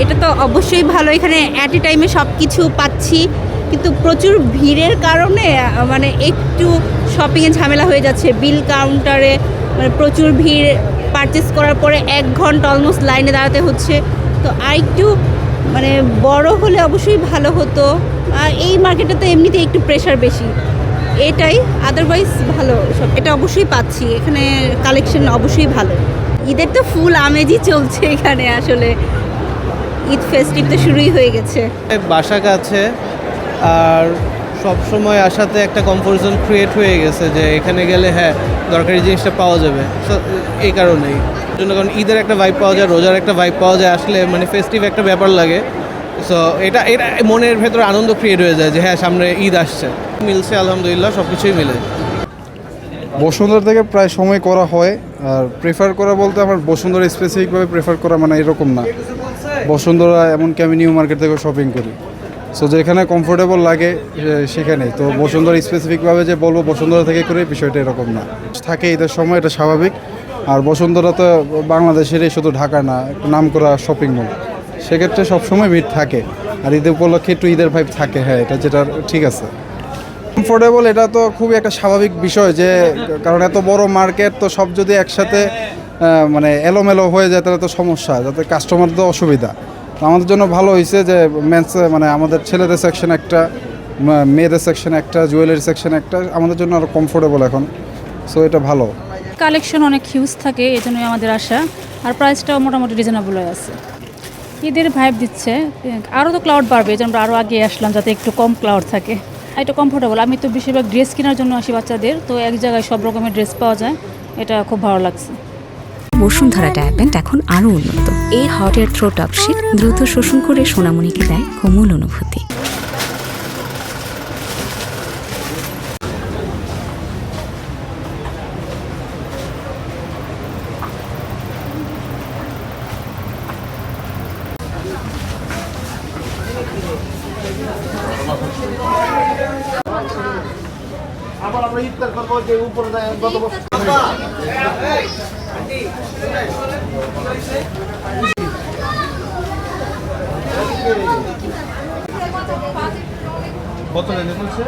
এটা তো অবশ্যই ভালো, এখানে অ্যাট এ টাইমে সব কিছু পাচ্ছি, কিন্তু প্রচুর ভিড়ের কারণে মানে একটু শপিংয়ে ঝামেলা হয়ে যাচ্ছে। বিল কাউন্টারে মানে প্রচুর ভিড়, পারচেস করার পরে 1 ঘন্টা অলমোস্ট লাইনে দাঁড়াতে হচ্ছে। তো আরেকটু মানে বড় হলে অবশ্যই ভালো হতো। আর এই মার্কেটে তো এমনিতে একটু প্রেশার বেশি, এটাই। আদারওয়াইজ ভালো সব, এটা অবশ্যই পাচ্ছি, এখানে কালেকশন অবশ্যই ভালো। ঈদের তো ফুল আমেজই চলছে এখানে, আসলে ঈদ ফেস্টিভ তো শুরুই হয়ে গেছে। বাসা কাছে আর সব সময় আসাতে একটা কমফোর্ট ক্রিয়েট হয়ে গেছে যে এখানে গেলে হ্যাঁ দরকারি জিনিসটা পাওয়া যাবে। এই কারণেই জন্য, কারণ ঈদের একটা ভাইব পাওয়া যায়, রোজার একটা ভাইব পাওয়া যায়, আসলে মানে ফেস্টিভ একটা ব্যাপার লাগে। সো এটা এটা মনের ভেতরে আনন্দ ক্রিয়েট হয়ে যায় যে হ্যাঁ সামনে ঈদ আসছে। মিলছে আলহামদুলিল্লাহ, সব কিছুই মিলে। বসুন্ধরা থেকে প্রায় সময় করা হয়, আর প্রেফার করা বলতে আমার বসুন্ধরা স্পেসিফিকভাবে প্রেফার করা মানে এরকম না। বসুন্ধরা এমনকি আমি নিউ মার্কেট থেকেও শপিং করি। সো যেখানে কমফোর্টেবল লাগে সেখানেই। তো বসুন্ধরা স্পেসিফিকভাবে যে বলবো বসুন্ধরা থেকে করে, বিষয়টা এরকম না। থাকে ঈদের সময়, এটা স্বাভাবিক। আর বসুন্ধরা তো বাংলাদেশেরই, শুধু ঢাকা না, একটু নাম করা শপিং মল, সেক্ষেত্রে সবসময় ভিড় থাকে। আর ঈদের উপলক্ষে একটু ঈদের ভাইব থাকে, হ্যাঁ এটা যেটা ঠিক আছে। কমফোর্টেবল এটা তো খুবই একটা স্বাভাবিক বিষয়, যে কারণ এত বড় মার্কেট, তো সব যদি একসাথে মানে এলোমেলো হয়ে যায় তাহলে তো সমস্যা, যাতে কাস্টমার তো অসুবিধা। তো আমাদের জন্য ভালো হয়েছে যে মানে আমাদের ছেলেদের সেকশন একটা, মেয়েদের সেকশন একটা, জুয়েলারি সেকশন একটা, আমাদের জন্য আরও কমফোর্টেবল এখন। সো এটা ভালো। কালেকশন অনেক হিউজ থাকে, এই জন্যই আমাদের আশা। আর প্রাইসটাও মোটামুটি রিজনেবল হয়ে আছে। ঈদের ভাইব দিচ্ছে, আরও তো ক্লাউড বাড়বে, এই জন্য আমরা আরও আগে আসলাম যাতে একটু কম ক্লাউড থাকে। এটা কমফোর্টেবল। আমি তো বেশিরভাগ ড্রেস কেনার জন্য আসি বাচ্চাদের, তো এক জায়গায় সব রকমের ড্রেস পাওয়া যায়, এটা খুব ভালো লাগছে। বসুন্ধরা ডায়াপেন্ট এখন আরও উন্নত। এই hot air through top sheet দ্রুত শোষণ করে সোনামণিকে দেয় কোমল অনুভূতি। আবার আমরা ইফতার করবো যে উপরে গত বছর কত লেগে বলছে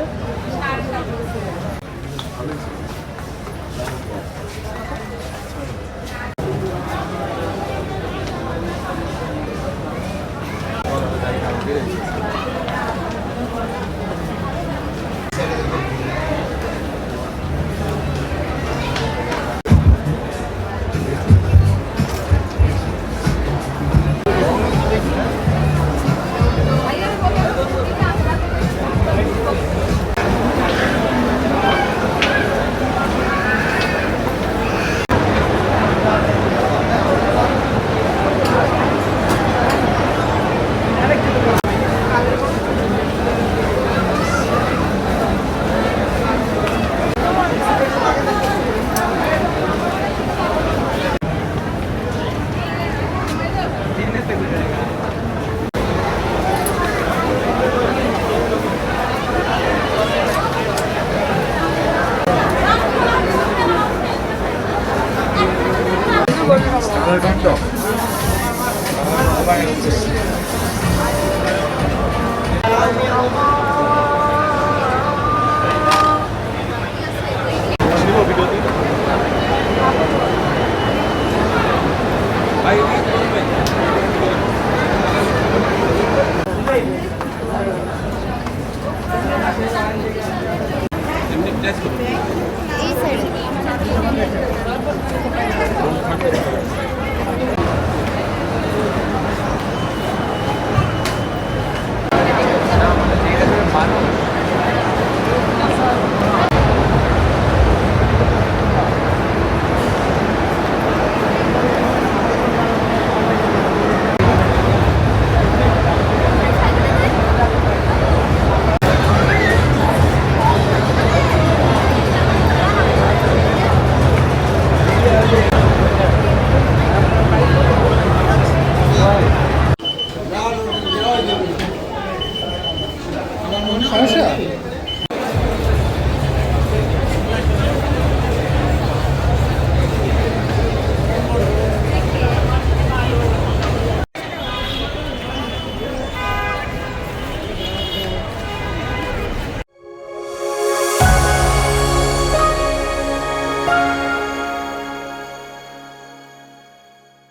I